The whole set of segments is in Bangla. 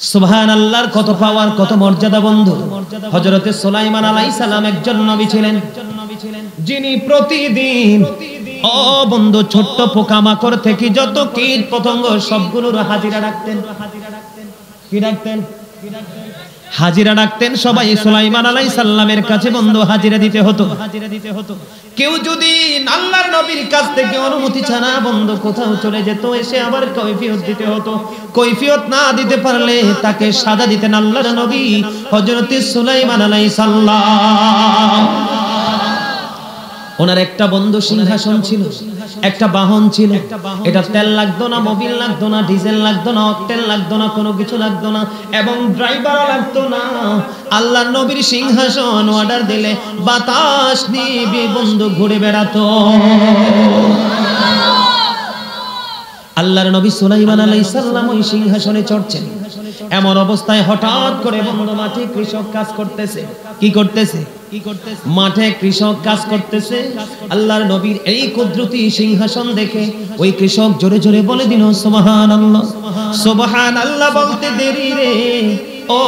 সুবহানাল্লাহর কত পাওয়ার, কত মর্যাদা বন্ধু। হযরতে সুলাইমান আলাইহিস সালাম একজন নবী ছিলেন, যিনি প্রতিদিন ও বন্ধু ছোট্ট পোকামাকড় থেকে যত কীট পতঙ্গ সবগুলোর হাজিরা রাখতেন। কি রাখতেন? হাজিরা রাখতেন। সবাই সুলাইমান আলাইহিস সালামের কাছে বন্ধু হাজিরা দিতে হতো। কেউ যদি আল্লাহর নবীর কাছ থেকে অনুমতি ছাড়া বন্ধু কোথাও চলে যেত, এসে আবার কৈফিয়ত দিতে হতো। কৈফিয়ত না দিতে পারলে তাকে সাজা দিতেন আল্লাহর নবী হযরতে সুলাইমান আলাইহিস সালাম। ওনার একটা বন্ধু সিংহাসন ছিল, একটা বাহন ছিল। এটা তেল লাগতো না, মোবিল লাগতো না, ডিজেল লাগতো না, অকটেন লাগতো না, কোনো কিছু লাগতো না, এবং ড্রাইভারও লাগতো না। আল্লাহর নবীর সিংহাসন অর্ডার দিলে বাতাস নিয়ে বন্ধু ঘুরে বেড়াতো। আল্লাহর নবী সুলাইমান আলাইহিস সালাম ওই সিংহাসনে চড়ছেন। এমন অবস্থায় হঠাৎ করে বন্ধু মাঠে কৃষক কাজ করতেছে। কি করতেছে? মাঠে কৃষক কাজ করতেছে। আল্লাহর নবীর এই কুদরতি সিংহাসন দেখে ওই কৃষক জোরে জোরে বলে দিল সুবহানাল্লাহ। সুবহানাল্লাহ বলতে দেরি রে ও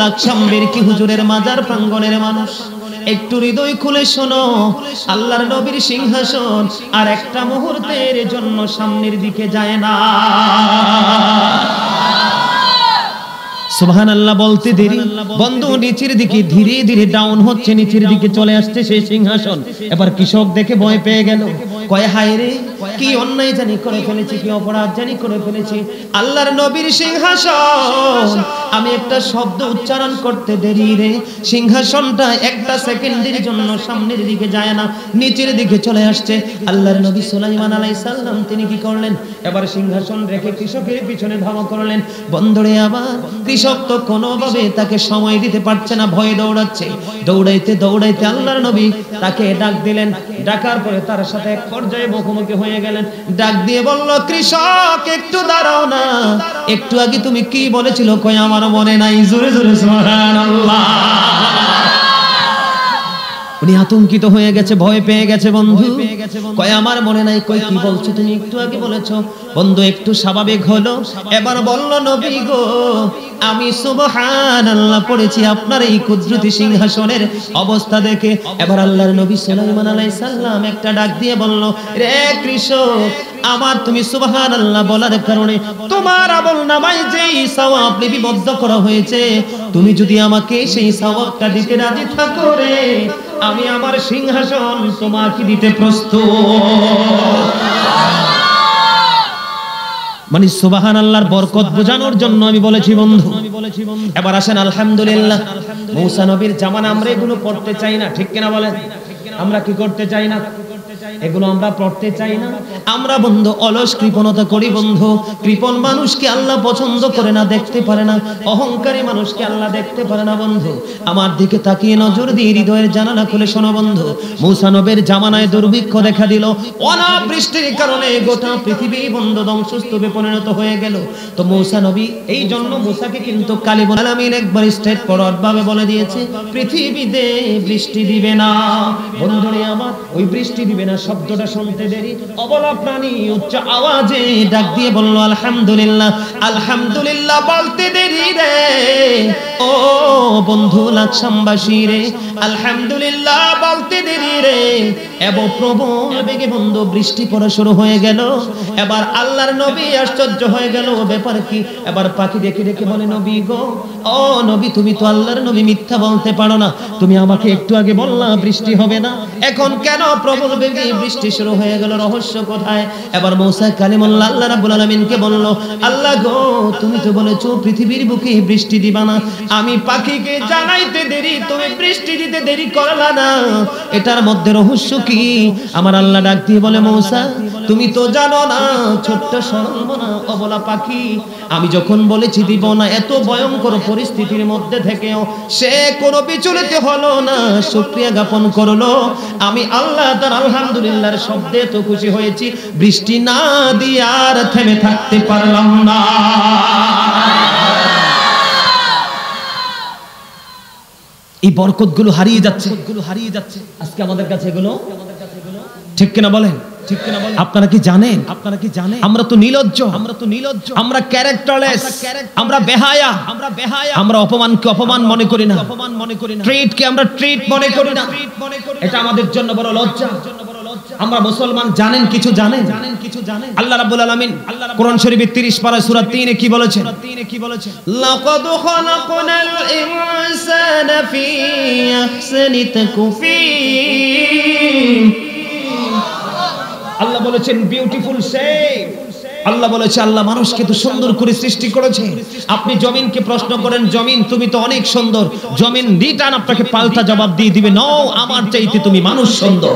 লাকসামবের কি হুজুরের মাজার প্রাঙ্গণের মানুষ, একটু হৃদয় খুলে শোনো। আল্লাহর নবীর সিংহাসন আর একটা মুহূর্তের জন্য সামনের দিকে যায় না। সুবহানাল্লাহ বলতে দেরি বন্ধু নিচের দিকে ধীরে ধীরে ডাউন হচ্ছে, নিচের দিকে চলে আসছে সেই সিংহাসন। এবার কৃষক দেখে ভয় পেয়ে গেল, কয় হায় রে, কি অন্যায় জানি করে ফেলেছি, কি অপরাধ জানি করে ফেলেছি। আল্লাহর নবীর সিংহাসন, আমি একটা শব্দ উচ্চারণ করতে দেরি রে, সিংহাসনটা একটা সেকেন্ডের জন্য সামনের দিকে যায় না, নিচের দিকে চলে আসছে। আল্লাহর নবী সুলাইমান আলাইহিস সালাম তিনি কি করলেন? এবার সিংহাসন রেখে কৃষকের পিছনে ধাওয়া করলেন। বন্ধুরে আবার কৃষক তো কোনোভাবে তাকে সময় দিতে পারছে না, ভয়ে দৌড়াচ্ছে। দৌড়াইতে দৌড়াইতে আল্লাহর নবী তাকে ডাক দিলেন। ডাকার পরে তার সাথে এক পর্যায়ে মুখোমুখি হয়ে গেলেন। ডাক দিয়ে বলল, কৃষক একটু দাঁড়াও না, একটু আগে তুমি কি বলেছিল? কই আমার মনে নাই। জোরে জোরে সুবহানাল্লাহ। উনি আতঙ্কিত হয়ে গেছে, ভয় পেয়ে গেছে বন্ধু। কয় আমার মনে নাই। কই কি বলছো তুমি? একটু আগে বলেছো। বন্ধু একটু স্বাভাবিক হলো। এবার বলল, নবী গো, আমি সুবহানাল্লাহ পড়েছি আপনার এই কুদরতি সিংহাসনের অবস্থা দেখে। এবার আল্লাহর নবী সুলাইমান আলাইহিস সালাম একটা ডাক দিয়ে বলল, রে কৃষক, আমার তুমি সুবহানাল্লাহ বলার কারণে তোমার আমলনামায় যেই সওয়াব লিপিবদ্ধ করা হয়েছে, তুমি যদি আমাকে সেই সওয়াবটা দিতে রাজি থাকো রে, আমি আমার সিংহাসন তোমাকে দিতে প্রস্তুত। মানে সুবহানাল্লাহর বরকত বোঝানোর জন্য আমি বলেছি বন্ধু। এবার আসেন আলহামদুলিল্লাহ, মূসা নবীর জামানা আমরা এগুলো পড়তে চাই না, ঠিক কিনা বলেন? আমরা কি করতে চাই না? এগুলো আমরা পড়তে চাই না। আমরা বন্ধু অলস কৃপণতা করি বন্ধু। কৃপণ মানুষকে আল্লাহ পছন্দ করে না, দেখতে পারে না। অহংকারী মানুষকে আল্লাহ দেখতে পারে না বন্ধু। আমার দিকে তাকিয়ে নজর দিয়ে হৃদয়ের জানালা খুলে শোনো বন্ধু। মূসা নবীর জামানায় দুর্ভিক্ষ দেখা দিল। অনাবৃষ্টির কারণে গোটা পৃথিবী বন্ধু ধ্বংসস্তূপে পরিণত হয়ে গেল। তো মূসা নবী এই জন্য মূসাকে কিন্তু কালিমুল আলামিন একবার স্ট্রেট ফরওয়ার্ড ভাবে বলে দিয়েছে, পৃথিবীতে বৃষ্টি দিবে না। বন্ধুরে আমার, ওই বৃষ্টি দিবে না শব্দটা শুনতে দেরি অবলা প্রাণী উচ্চ আওয়াজে ডাক দিয়ে বলল আলহামদুলিল্লাহ। আলহামদুলিল্লাহ বলতে দেরি রে ও বন্ধু লাকসামবাসী রে, আলহামদুলিল্লাহ বলতে দেরি রে। এবং প্রবল বেগে বন্ধু বৃষ্টি পড়া শুরু হয়ে গেল। এবার আল্লাহর নবী আশ্চর্য হয়ে গেল, ব্যাপার কি? এবার পাখি দেখে দেখে বলে, নবী গো, ও নবী, তুমি তো আল্লাহর নবী, মিথ্যা বলতে পারো না। তুমি আমাকে একটু আগে বললা বৃষ্টি হবে না, এখন কেন প্রবল বেগে বৃষ্টি শুরু হয়ে গেল? রহস্য কোথায়? এবার মূসা কালিমুল্লাহ আল্লাহ রাব্বুল আলামিনকে বলল, আল্লাহ গো, তুমি তো বলেছো পৃথিবীর বুকে বৃষ্টি দিবা না। আমি পাখিকে জানাইতে দেরি, তুমি বৃষ্টি দিতে দেরি করলা না, এটার মধ্যে রহস্য কি? আমার আল্লাহ ডাক দিয়ে বলে, মূসা, তুমি তো জানো না, ছোট্ট সরলমনা অবলা পাখি, আমি যখন বলেছি দিব না, এত ভয়ঙ্কর পরিস্থিতির মধ্যে থেকেও সে কোনো বিচলিত হলো না, শুকরিয়া জ্ঞাপন করলো। আমি আল্লাহ তার আলহামদুলিল্লাহর শব্দে তো খুশি হয়েছি, বৃষ্টি না দিয়ে আর থেমে থাকতে পারলাম না। এই বরকতগুলো হারিয়ে যাচ্ছে আজকে আমাদের কাছে, এগুলো ঠিক কিনা বলেন? ঠিক কিনা বলেন? আপনারা কি জানেন আমরা তো নির্লজ্জ, আমরা ক্যারেক্টারলেস, আমরা বেহায়া, আমরা অপমানকে অপমান মনে করি না, ট্রিটকে আমরা ট্রিট মনে করি না। এটা আমাদের জন্য বড় লজ্জা। আমরা মুসলমান জানেন কিছু জানেন আল্লাহ রাব্বুল আলামিন কোরআন শরীফের 30 পারা সূরা 3 এ কি বলেছেন? লাকাদ খালাকনাল ইনসানা ফি আহসানি তাকওয়িম। আল্লাহ বলেছেন বিউটিফুল শেপ। আল্লাহ বলেছে আল্লাহ মানুষকে তো সুন্দর করে সৃষ্টি করেছে। আপনি জমিনকে প্রশ্ন করেন, জমিন তুমি তো অনেক সুন্দর, জমিন রিটার্ন আপনাকে পাল্টা জবাব দিয়ে দিবে, নও আমার চাইতে তুমি মানুষ সুন্দর।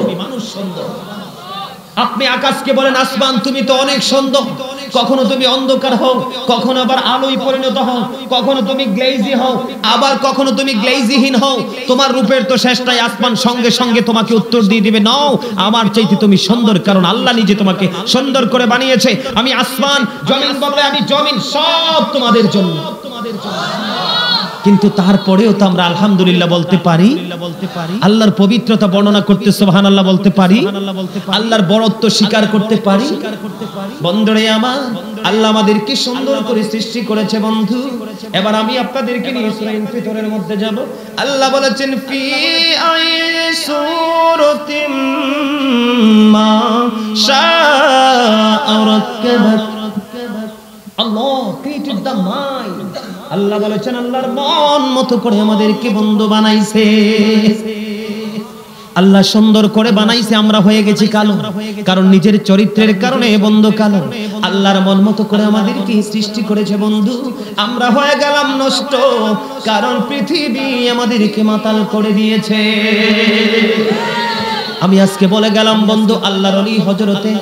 আপনি আকাশকে বলেন আসমান তুমি তো অনেক সুন্দর, কখনো তুমি অন্ধকার হও, কখনো আবার আলোয় পরিণত হও, কখনো তুমি গ্লেজি হও, আবার কখনো তুমি গ্লেজিহীন হও, তোমার রূপের তো শেষ নাই। আসমান সঙ্গে সঙ্গে তোমাকে উত্তর দিয়ে দিবে নও আমার চাইতে তুমি সুন্দর, কারণ আল্লাহ নিজে তোমাকে সুন্দর করে বানিয়েছে। আমি আসমান, জমিন বলবে আমি জমিন, সব তোমাদের জন্য। কিন্তু তারপরেও তো আমরা আলহামদুলিল্লাহ বলতে পারি, আল্লাহর পবিত্রতা বর্ণনা করতে সুবহানাল্লাহ বলতে পারি, আল্লাহর বড়ত্ব স্বীকার করতে পারি। বন্ধুরে আমার, আল্লাহ আমাদেরকে সুন্দর করে সৃষ্টি করেছে বন্ধু। এবার আমি আপনাদেরকে নিয়ে সূরা ইনফিতরের মধ্যে যাব। আল্লাহ বলেছেন ফি আইসুরাতিম মা শাআ রাক্কাবাক। আল্লাহ created the mind. আল্লাহ বলেছেন আল্লাহর মন মতো করে আমাদেরকে বন্ধু বানাইছে। আল্লাহ সুন্দর করে বানাইছে, আমরা হয়ে গেছি কালো, কারণ নিজের চরিত্রের কারণে বন্ধু কালো। আল্লাহর মন মতো করে আমাদেরকে সৃষ্টি করেছে বন্ধু, আমরা হয়ে গেলাম নষ্ট, কারণ পৃথিবী আমাদেরকে মাতাল করে দিয়েছে। আমি আজকে বলে গেলাম বন্ধু, আল্লাহর ওলি হযরতে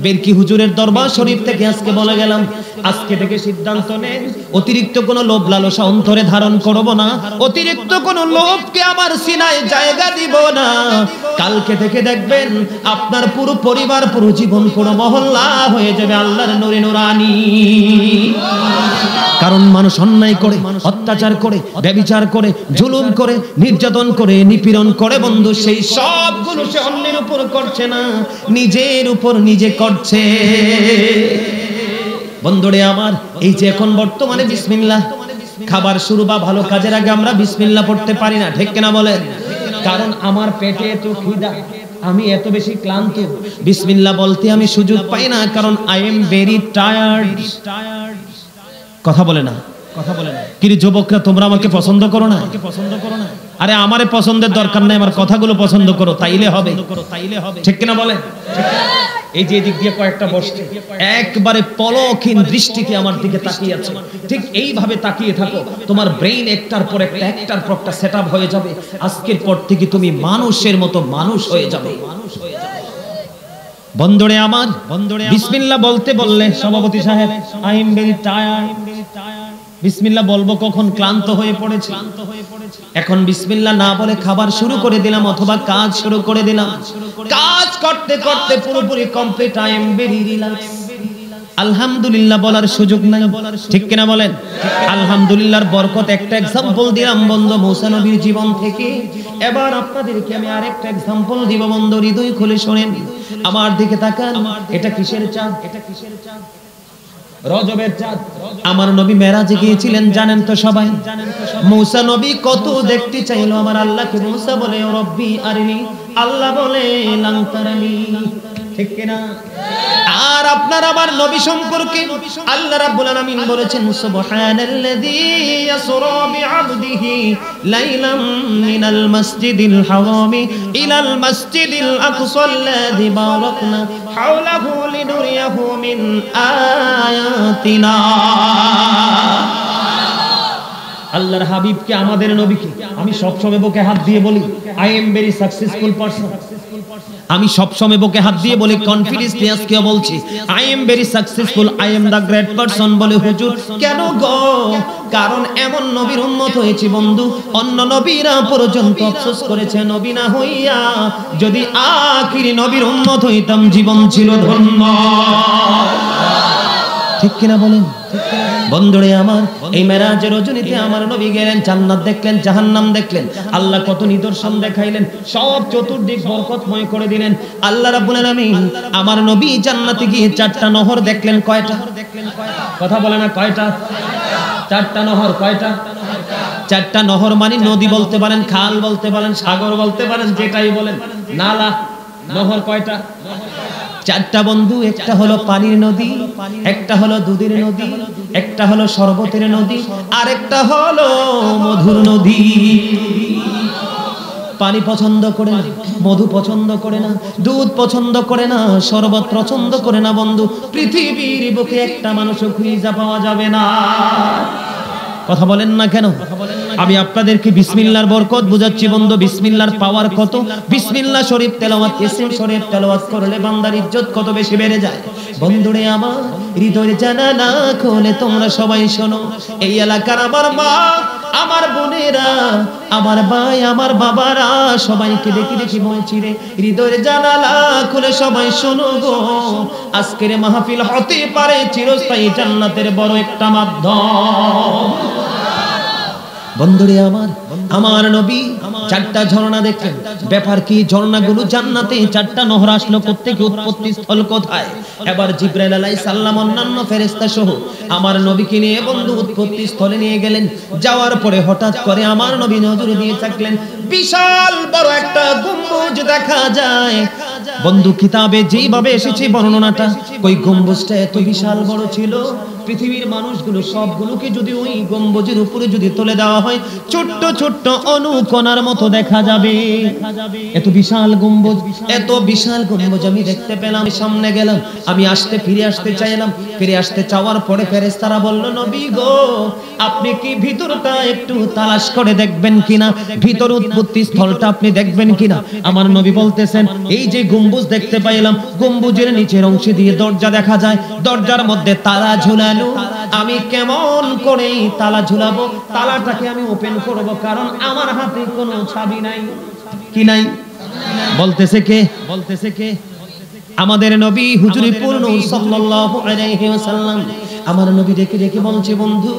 বেরকি হুজুরের দরবার শরীফ থেকে আজকে বলে গেলাম, আজকে থেকে সিদ্ধান্ত নেন অতিরিক্ত কোনো লোভ লালসা অন্তরে ধারণ করব না, অতিরিক্ত কোনো লোভকে আমার সিনায় জায়গা দিব না। কালকে থেকে দেখবেন আপনার পুরো পরিবার, পুরো জীবন, পুরো মহল্লা হয়ে যাবে আল্লাহর নূরে নূরানি। কারণ মানুষ অন্যায় করে, অত্যাচার করে, ব্যভিচার করে, জুলুম করে, নির্যাতন করে, নিপীড়ন করে বন্ধু, সেই সবগুলো সে অন্যের উপর করছে না, নিজের উপর নিজে করছে। বন্ধুরে আমার, এই যে এখন বর্তমানে বিসমিল্লাহ, খাবার শুরু বা ভালো কাজের আগে আমরা বিসমিল্লাহ পড়তে পারি না, ঠিক কিনা বলেন? কারণ আমার পেটে এত খিদা, আমি এত বেশি ক্লান্ত, বিসমিল্লাহ বলতে আমি সুযোগ পাই না, কারণ আই এম ভেরি টায়ার্ড। কথা বলে না, কি রে যুবকরা, তোমরা আমাকে পছন্দ করো না? আরে আমারে পছন্দের দরকার নাই, আমার কথাগুলো পছন্দ করো, তাইলে হবে, ঠিক কিনা বলে? এই যে দিক দিয়ে কয়েকটা বসছে, একবারে পলকহীন দৃষ্টিতে আমার দিকে তাকিয়ে আছে, ঠিক এইভাবে তাকিয়ে থাকো, তোমার ব্রেইন একটার পর একটা সেটআপ হয়ে যাবে। আজকের পর থেকে তুমি মানুষের মতো মানুষ হয়ে যাবে। বন্ধুরে আমার, বিসমিল্লাহ বলতে বললে সভাপতি সাহেব আই এম ভেরি টায়ার্ড, বিসমিল্লাহ বলবো কখন? ক্লান্ত হয়ে পড়েছি। এখন বিসমিল্লাহ না বলে খাবার শুরু করে দিলাম অথবা কাজ শুরু করে দিলাম, কাজ করতে করতে পুরোপুরি complete, I am very relax, আলহামদুলিল্লাহ বলার সুযোগ নাই, ঠিক কিনা বলেন? আলহামদুলিল্লাহর বরকত একটা এক্সাম্পল দিলাম বন্ধু মুসা নবীর জীবন থেকে। এবার আপনাদেরকে আমি আরেকটা এক্সাম্পল দিব বন্ধু, হৃদয় খুলে শুনেন, আমার দিকে তাকান। এটা কিসের চাঁদ? রজবের চাঁদ। আমার নবী মেরাজে গিয়েছিলেন জানেন তো সবাই। মুসা নবী কত দেখতে চাইলো আমার আল্লাহকে, মুসা বলে ও রব্বি আরিনি, আল্লাহ বলে লাং তারানি, ঠিক কিনা? আর আপনার আমার নবী সম্পর্কে আল্লাহ রাব্বুল আলামিন বলেছেন সুবহানাল্লাযী ইয়াসরা বিআবদিহি লাইলাম মিনাল মাসজিদিল হারামি ইলাল মাসজিদিল আকসাল্লাযী বারাকনা হাওলাহু লিনুরিয়াহু মিন আয়াতিনা। আল্লাহর হাবিবকে, আমাদের নবীকে আমি সবসময় বুকে হাত দিয়ে বলি I am very successful person. আমি সবসময় বুকে হাত দিয়ে বলি, কনফিডেন্সলি আজকে বলছি I am very successful, I am the great person. বলে হুজুর কেন গো? কারণ এমন নবীর উম্মত হয়েছে বন্ধু, অন্য নবীরা পর্যন্ত আফসোস করেছে নবী না হইয়া যদি আখিরি নবীর উম্মত হইতাম জীবন ছিল ধন্য। ঠিক কিনা বলেন? বন্ধুরে আমার, এই মেরাজের রজনীতে আমার নবী গেলেন, জান্নাত দেখলেন, জাহান্নাম দেখলেন, আল্লাহ কত নিদর্শন দেখাইলেন, সব চতুর্দিক বরকতময় করে দিলেন। আল্লাহ রাব্বুল আলামিন আমার নবী জান্নাতে গিয়ে 4টা নহর দেখলেন। কয়টা? কথা বলে না, কয়টা? 4টা নহর। কয়টা? 4টা নহর মানে নদী বলতে পারেন, খাল বলতে পারেন, সাগর বলতে পারেন, যেটাই বলেন, নালা। নহর কয়টা? 4টা বন্ধু। একটা হলো পানির নদী, একটা হলো দুধের নদী, একটা হলো শরবতের নদী, আর একটা হলো মধুর নদী। পানি পছন্দ করে না, মধু পছন্দ করে না, দুধ পছন্দ করে না, শরবত পছন্দ করে না। বন্ধু, পৃথিবীর বুকে একটা মানুষও খুঁজে পাওয়া যাবে না। কথা বলেন না কেন? আমি আপনাদেরকে বিসমিল্লাহর বরকত বুঝাচ্ছি বন্ধু। বিসমিল্লাহর পাওয়ার কত। বিসমিল্লাহ শরীফ তেলাওয়াত, ইসম শরীফ তেলাওয়াত করলে বান্দার ইজ্জত কত বেশি বেড়ে যায়। বন্ধুরে আমার, হৃদয়ের জানালা খুলে তোমরা সবাই শোনো। এই এলাকার আমার মা, আমার বোনেরা, আমার ভাই, আমার বাবারা, সবাইকে দেখি দেখি বলছি রে, হৃদয়ের জানালা খুলে সবাই শোনো গো। আজকের মাহফিল হতে পারে চিরস্থায়ী জান্নাতের বড় একটা মাধ্যম। বন্ধুরে আমার, আমার নবী 4টা ঝর্ণা দেখলেন। ব্যাপার কি? ঝর্ণাগুলো জান্নাতে, 4টা নহর আসলো কোত্থেকে? উৎপত্তি স্থল কোথায়? এবার জিবরাইল আলাইহিস সালাম অন্যান্য ফেরেশতা সহ আমার নবীকে নিয়ে বন্ধু উৎপত্তি স্থলে নিয়ে গেলেন। যাওয়ার পরে হঠাৎ করে আমার নবী নজর দিয়ে থাকলেন, বিশাল বড় একটা গম্বুজ দেখা যায়। বন্ধু, কিতাবে যেইভাবে এসেছে বর্ণনাটা, ওই গম্বুজটা এত বিশাল বড় ছিল, পৃথিবীর মানুষগুলো সবগুলোকে যদি ওই গম্বুজের উপরে যদি তুলে দেওয়া হয়, ছোট্ট ছোট্ট অনুকণার মতো দেখা যাবে। এত বিশাল গম্বুজ, এত বিশাল গম্বুজ আমি দেখতে পেলাম। সামনে গেলাম, আমি ফিরে আসতে চাইলাম। ফিরে আসতে চাওয়ার পরে ফেরেশতারা বলল, নবী গো, আপনি কি ভিতরটা একটু তালাশ করে দেখবেন কিনা? ভিতর উৎপত্তি স্থলটা আপনি দেখবেন কিনা? আমার নবী বলতেছেন, এই যে গম্বুজ দেখতে পাইলাম, গম্বুজের নিচের অংশে দিয়ে দরজা দেখা যায়, দরজার মধ্যে তালা ঝুলানো। আমি কেমন করে তালা ঝুলাবো? তালাটাকে আমি ওপেন করব, কারণ আমার হাতে কোনো চাবি নাই। কি নাই? বলতেছে কে? বলতেছে কে? আমাদের নবী হুজুরিপুর নূর সাল্লাল্লাহু আলাইহি ওয়াসাল্লাম। আমার নবী ডেকে ডেকে বলছে, বন্ধু,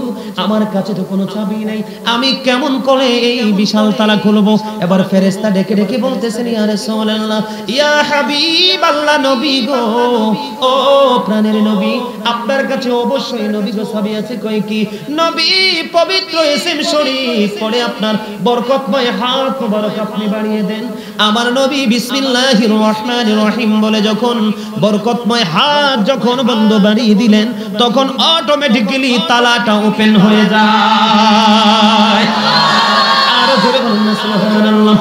আমার কাছে তো কোনো চাবি নাই, আমি কেমন করে এই বিশাল তালা খুলবো? এবার ফেরেশতা ডেকে ডেকে বলতেছেন, ইয়া রাসূলুল্লাহ, ইয়া হাবিবাল্লাহ, নবী গো, ও প্রাণের নবী, আপনার কাছে অবশ্যই নবী গো চাবি আছে। কই কি? নবী পবিত্র ইসম শরীফ পড়ে আপনার বরকতময় হাত মোবারক আপনি বাড়িয়ে দেন। আমার নবী বিসমিল্লাহির রহমানির রহিম বলে যখন বরকতময় হাত যখন বন্ধ বাড়িয়ে দিলেন, তখন অটোমেটিক্যালি তালাটা ওপেন হয়ে যায়। আর জোরে বলুন না সুবহানাল্লাহ।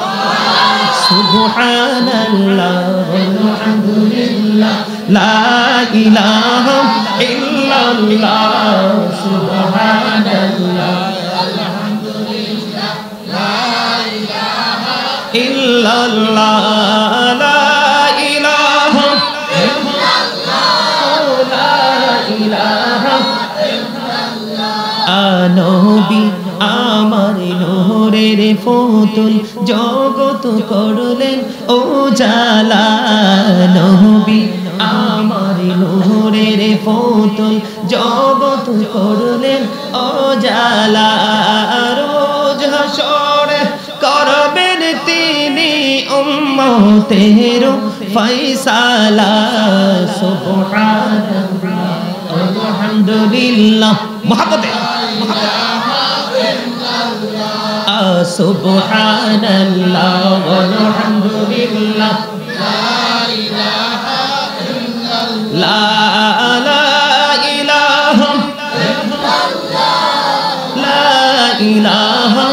সুবহানাল্লাহ আলহামদুলিল্লাহ লা ইলাহা ইল্লাল্লাহ। সুবহানাল্লাহ আলহামদুলিল্লাহ লা ইলাহা ইল্লাল্লাহ। নবী আমার নূরের ফুতুল, জগত করলেন ও জালা। নবী আমার নূরের ফুতুল, জগত করলেন ও জালা। রোজ হাসরে করবেন তিনি উম্মতের ফয়সালা। সুবহানাল্লাহ আলহামদুলিল্লাহ। মহব্বতে সুবহানাল্লাহ আলহামদুলিল্লাহ লা ইলাহা ইল্লাল্লাহ লা ইলাহা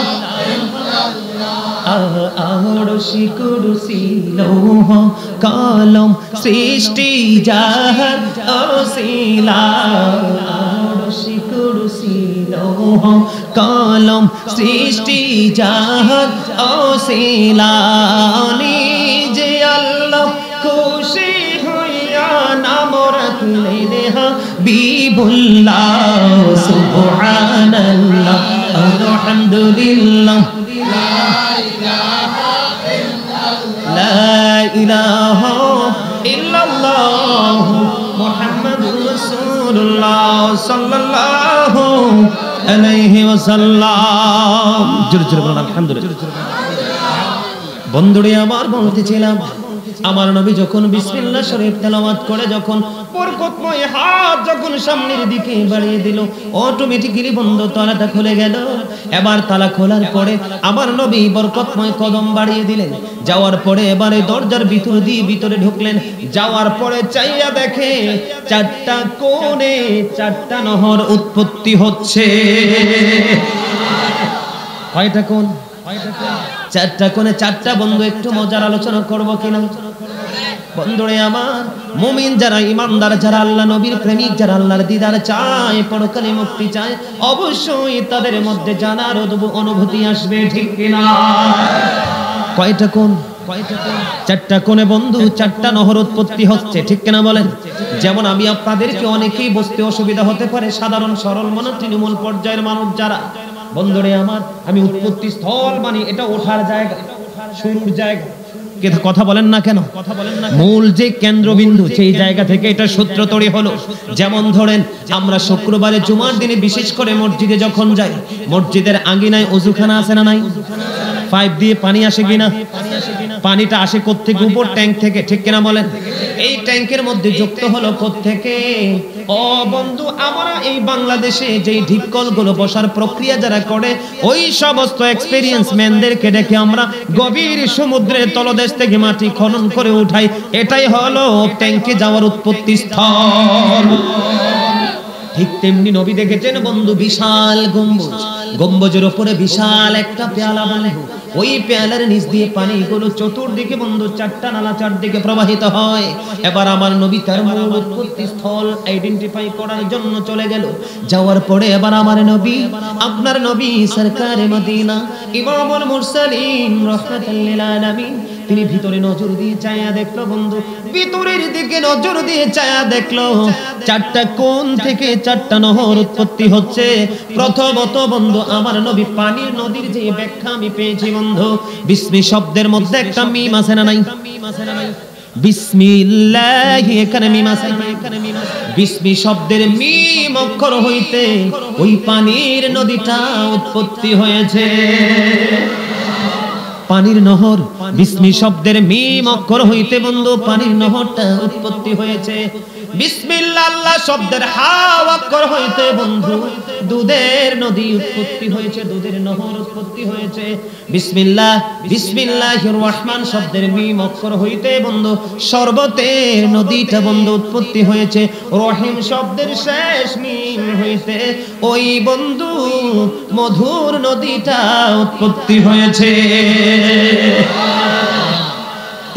আরশি কুরসি লৌহ কলম সৃষ্টি যাহার ওসিলা। আরশি কুরসি লৌহ কলম সৃষ্টি যাহার ওসিলা। নিজে আল্লাহ খুশি হইয়া নাম রাখলেন হাবিবুল্লাহ। সুবহানাল্লাহ আলহামদুলিল্লাহ লা ইলাহা ইল্লাল্লাহ মুহাম্মাদুর রাসূলুল্লাহ। মুহাম্মদ সাল্লাল্লাহু আলাইহি ওয়াসাল্লাম। জোরে জোরে বলুন আলহামদুলিল্লাহ। বন্ধুরে আমার বলতেছিলাম, আমার নবী যখন বিসমিল্লাহ শরীফ তেলাওয়াত করে যখন বরকতময় হাত যখন সামনের দিকে বাড়িয়ে দিল, অটোমেটিক্যালি বন্ধ তালাটা খুলে গেল। এবার তালা খোলার পরে আমার নবী বরকতময় কদম বাড়িয়ে দিলেন। যাওয়ার পরে এবারে দরজার ভিতর দিয়ে ভিতরে ঢুকলেন। যাওয়ার পরে চাইয়া দেখে চারটা কোণে চারটা নহর উৎপত্তি হচ্ছে। কয়টা কোণ? চারটা কোণে চারটা। বন্ধু একটু মজার আলোচনা করব কিনা? বন্ধুরে আমার, মুমিন যারা, ইমানদার যারা, আল্লাহ নবীর প্রেমিক যারা, আল্লাহর দিদার চায়, পরকালে মুক্তি চায়, অবশ্যই তাদের মধ্যে জানার অনুভূতি আসবে, ঠিক কিনা? কয়টা কোণ? চারটা কোণে বন্ধু চারটা নহর উৎপত্তি হচ্ছে, ঠিক কিনা বলেন? যেমন আমি আপনাদেরকে অনেকেই বুঝতে অসুবিধা হতে পারে, সাধারণ সরল মনে তৃণমূল পর্যায়ের মানুষ যারা, বন্ধুরে আমার, আমি উৎপত্তি স্থল মানে এটা ওঠার জায়গা, শুরুর জায়গা। কথা বলেন না কেন? মূল যে কেন্দ্রবিন্দু, সেই জায়গা থেকে এটা সূত্র তৈরি হলো। যেমন ধরেন, আমরা শুক্রবারে জুমার দিনে বিশেষ করে মসজিদে যখন যাই, মসজিদের আঙ্গিনায় ওযুখানা আছে না নাই? পাইপ দিয়ে পানি আসে কিনা? পানিটা আসে কোত্থেকে? উপর ট্যাঙ্ক থেকে, ঠিক কিনা বলেন? এই ট্যাঙ্কের মধ্যে যুক্ত হলো কোত্থেকে? ও বন্ধু, আমরা এই বাংলাদেশে যেই ঢিপকল গুলো বসার প্রক্রিয়া যারা করে, ওই সমস্ত এক্সপেরিয়েন্স ম্যানদেরকে ডেকে আমরা গভীর সমুদ্রের তলদেশ থেকে মাটি খনন করে উঠাই। এটাই হলো ট্যাঙ্কে যাওয়ার উৎপত্তি স্থল। ঠিক তেমনি নবী দেখেছেন বন্ধু বিশাল গম্বুজ, গম্বুজের উপরে বিশাল একটা পেয়ালা বন্ধু, ওই পেয়ালার নিচ দিয়ে পানিগুলো চতুর্দিকে বন্ধু চারটা নালা চারদিকে প্রবাহিত হয়। এবার আমার নবী তার মূল উৎপত্তি স্থল আইডেন্টিফাই করার জন্য চলে গেল। যাওয়ার পরে এবার আমার নবী, আপনার নবী সরকারে মদিনা, ইমামুল মুরসালিন রাহমাতুল লিল আলামিন, তিনি ভিতরে নজর দিয়ে চায়া দেখলো বন্ধু, ভিতরের দিকে নজর দিয়ে চায়া দেখলো চারটা কোণ থেকে চারটা নহর উৎপত্তি হচ্ছে। প্রথমত বন্ধু আমার নবী পানির নদীর যে ব্যাখ্যা আমি পেয়েছি বন্ধু, বিসমি শব্দের মধ্যে একটা মিম আছে না নাই? বিসমিল্লাহ, এখানে মিম আছে। বিসমি শব্দের মিম অক্ষর হইতে ওই পানির নদীটা উৎপত্তি হয়েছে। পানির নহর, বিসমি শব্দের মিম অক্ষর হইতে বন্ধু পানির নহরটা উৎপত্তি হয়েছে। বিসমিল্লাহ আল্লাহ শব্দের হা অক্ষর হইতে বন্ধু দুধের নদী উৎপত্তি হয়েছে, দুধের নহর উৎপত্তি হয়েছে। বিসমিল্লাহ, বিসমিল্লাহির রহমান শব্দের মিম অক্ষর হইতে বন্ধু শরবতের নদীটা বন্ধু উৎপত্তি হয়েছে। রহিম শব্দের শেষ মিম হইতে ওই বন্ধু মধুর নদীটা উৎপত্তি হয়েছে।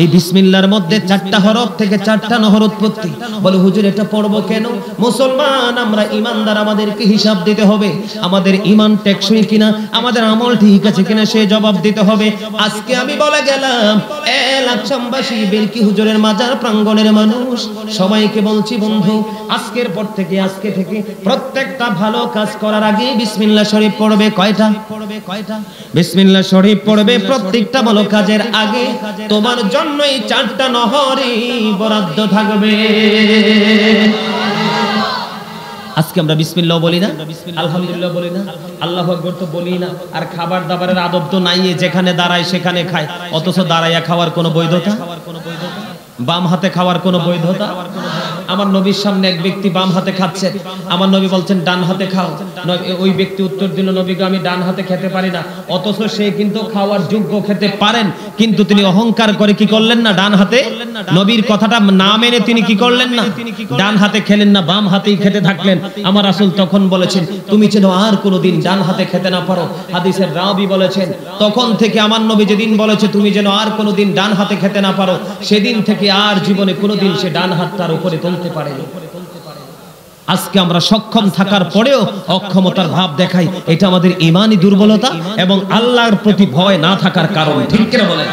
এই বিসমিল্লাহর মধ্যে চারটা হরফ থেকে চারটা নহর উৎপত্তি। বলে হুজুর এটা পড়বো কেন? মুসলমান আমরা ইমানদার, আমাদেরকে হিসাব দিতে হবে, আমাদের ইমান টেকসই কিনা, আমাদের আমল ঠিক আছে কিনা সে জবাব দিতে হবে। আজকে আমি বলে গেলাম এলাকাবাসী, বেলকি হুজুরের মাজার প্রাঙ্গণের মানুষ সবাইকে বলছি বন্ধু, আজকের পর থেকে, আজকে থেকে প্রত্যেকটা ভালো কাজ করার আগে বিসমিল্লাহ শরীফ পড়বে। কয়টা? বিসমিল্লাহ শরীফ পড়বে প্রত্যেকটা ভালো কাজের আগে। তোমার জন্য এই চারটা নহরই বরাদ্দ থাকবে। আজকে আমরা বিসমিল্লাহ বলি না, আলহামদুলিল্লাহ বলি না, আল্লাহু আকবার তো বলি না, আর খাবার দাবারের আদব তো নাই, যেখানে দাঁড়ায় সেখানে খায়। অথচ দাঁড়াইয়া খাওয়ার কোনো বৈধতা, বাম হাতে খাওয়ার কোনো বৈধতা। আমার নবীর সামনে এক ব্যক্তি বাম হাতে খাচ্ছে, আমার নবী বলছেন ডান হাতে খাও। ওই ব্যক্তি উত্তর দিল, নবীকে আমি ডান হাতে খেতে পারি না। অথচ সে কিন্তু খাওয়ার যোগ্য, খেতে পারেন, কিন্তু তিনি অহংকার করে কি করলেন না, ডান হাতে। নবীর কথাটা না মেনে তিনি কি করলেন না, ডান হাতে খেলেন না, বাম হাতেই খেতে থাকলেন। আমার রাসূল তখন বলেছেন তুমি যেন আর কোনোদিন ডান হাতে খেতে না পারো। হাদিসের রাবী বলেছেন তখন থেকে আমার নবী যেদিন বলেছে তুমি যেন আর কোনোদিন ডান হাতে খেতে না পারো, সেদিন থেকে আর জীবনে কোনোদিন সে ডান হাতটার উপরে তুলতে পারেনি। আজকে আমরা সক্ষম থাকার পরেও অক্ষমতার ভাব দেখাই, এটা আমাদের ঈমানি দুর্বলতা এবং আল্লাহর প্রতি ভয় না থাকার কারণ, ঠিক কিনা বলেন?